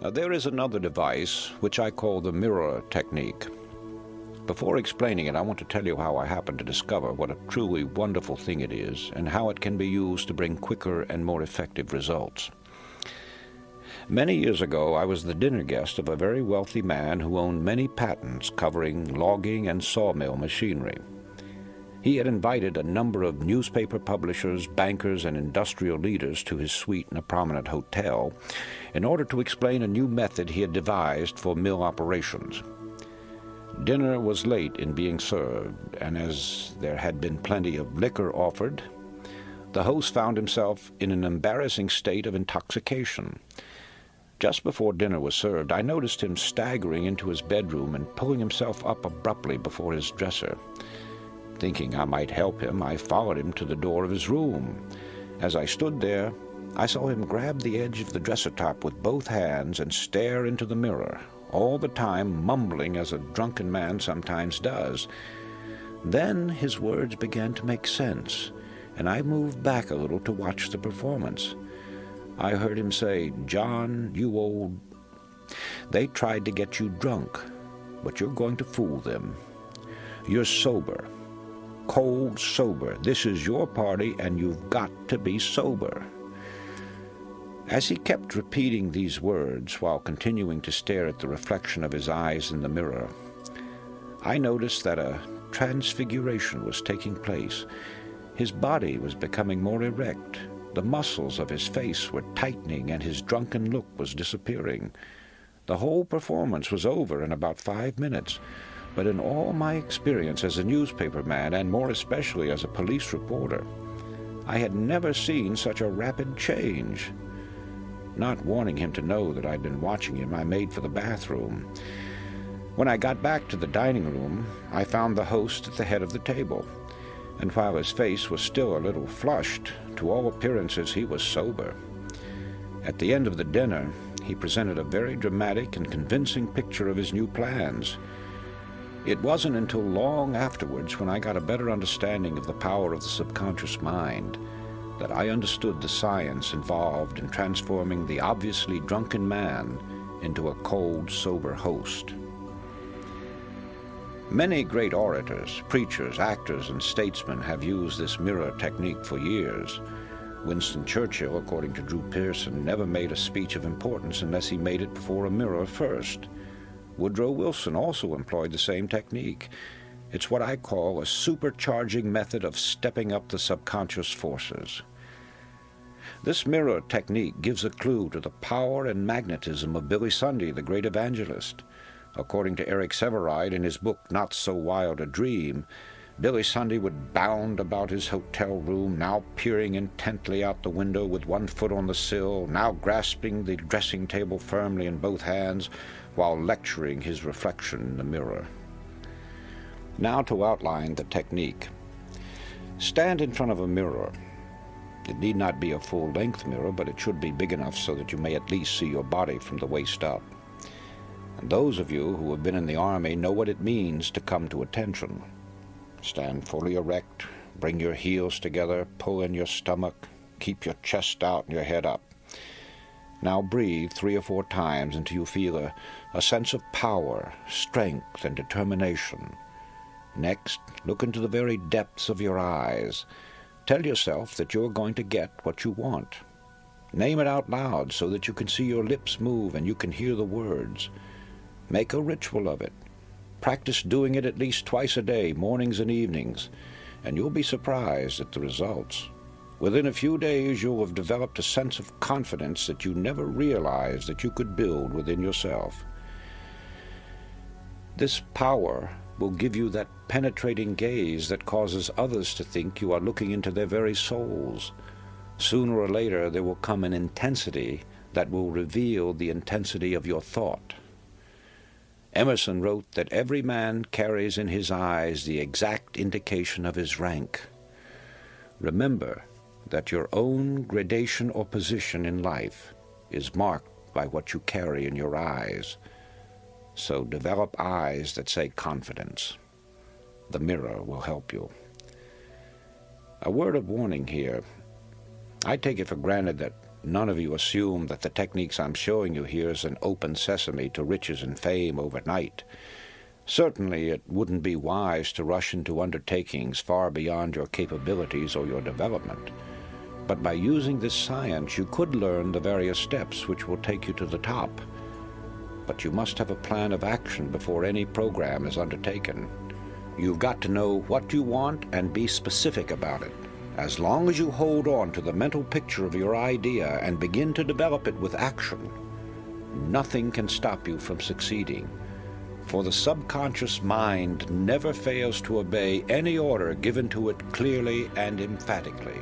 There is another device, which I call the mirror technique. Before explaining it, I want to tell you how I happened to discover what a truly wonderful thing it is and how it can be used to bring quicker and more effective results. Many years ago, I was the dinner guest of a very wealthy man who owned many patents covering logging and sawmill machinery. He had invited a number of newspaper publishers, bankers, and industrial leaders to his suite in a prominent hotel in order to explain a new method he had devised for mill operations. Dinner was late in being served, and as there had been plenty of liquor offered, the host found himself in an embarrassing state of intoxication. Just before dinner was served, I noticed him staggering into his bedroom and pulling himself up abruptly before his dresser. Thinking I might help him, I followed him to the door of his room. As I stood there, I saw him grab the edge of the dresser top with both hands and stare into the mirror, all the time mumbling as a drunken man sometimes does. Then his words began to make sense, and I moved back a little to watch the performance. I heard him say, "John, you old... They tried to get you drunk, but you're going to fool them. You're sober. Cold sober. This is your party, and you've got to be sober." As he kept repeating these words while continuing to stare at the reflection of his eyes in the mirror, I noticed that a transfiguration was taking place. His body was becoming more erect. The muscles of his face were tightening, and his drunken look was disappearing. The whole performance was over in about 5 minutes, but in all my experience as a newspaper man, and more especially as a police reporter, I had never seen such a rapid change. Not wanting him to know that I'd been watching him, I made for the bathroom. When I got back to the dining room, I found the host at the head of the table, and while his face was still a little flushed, to all appearances he was sober. At the end of the dinner, he presented a very dramatic and convincing picture of his new plans. It wasn't until long afterwards, when I got a better understanding of the power of the subconscious mind, that I understood the science involved in transforming the obviously drunken man into a cold, sober host. Many great orators, preachers, actors, and statesmen have used this mirror technique for years. Winston Churchill, according to Drew Pearson, never made a speech of importance unless he made it before a mirror first. Woodrow Wilson also employed the same technique. It's what I call a supercharging method of stepping up the subconscious forces. This mirror technique gives a clue to the power and magnetism of Billy Sunday, the great evangelist. According to Eric Sevareid in his book Not So Wild a Dream, Billy Sunday would bound about his hotel room, now peering intently out the window with one foot on the sill, now grasping the dressing table firmly in both hands, while lecturing his reflection in the mirror. Now to outline the technique. Stand in front of a mirror. It need not be a full-length mirror, but it should be big enough so that you may at least see your body from the waist up. And those of you who have been in the Army know what it means to come to attention. Stand fully erect, bring your heels together, pull in your stomach, keep your chest out and your head up. Now breathe 3 or 4 times until you feel a sense of power, strength, and determination. Next, look into the very depths of your eyes. Tell yourself that you're going to get what you want. Name it out loud so that you can see your lips move and you can hear the words. Make a ritual of it. Practice doing it at least twice a day, mornings and evenings, and you'll be surprised at the results. Within a few days, you'll have developed a sense of confidence that you never realized that you could build within yourself. This power will give you that penetrating gaze that causes others to think you are looking into their very souls. Sooner or later, there will come an intensity that will reveal the intensity of your thought. Emerson wrote that every man carries in his eyes the exact indication of his rank. Remember that your own gradation or position in life is marked by what you carry in your eyes. So develop eyes that say confidence. The mirror will help you. A word of warning here. I take it for granted that None of you assume that the techniques I'm showing you here is an open sesame to riches and fame overnight. Certainly it wouldn't be wise to rush into undertakings far beyond your capabilities or your development. But by using this science, you could learn the various steps which will take you to the top. But you must have a plan of action before any program is undertaken. You've got to know what you want and be specific about it. As long as you hold on to the mental picture of your idea and begin to develop it with action, nothing can stop you from succeeding. For the subconscious mind never fails to obey any order given to it clearly and emphatically.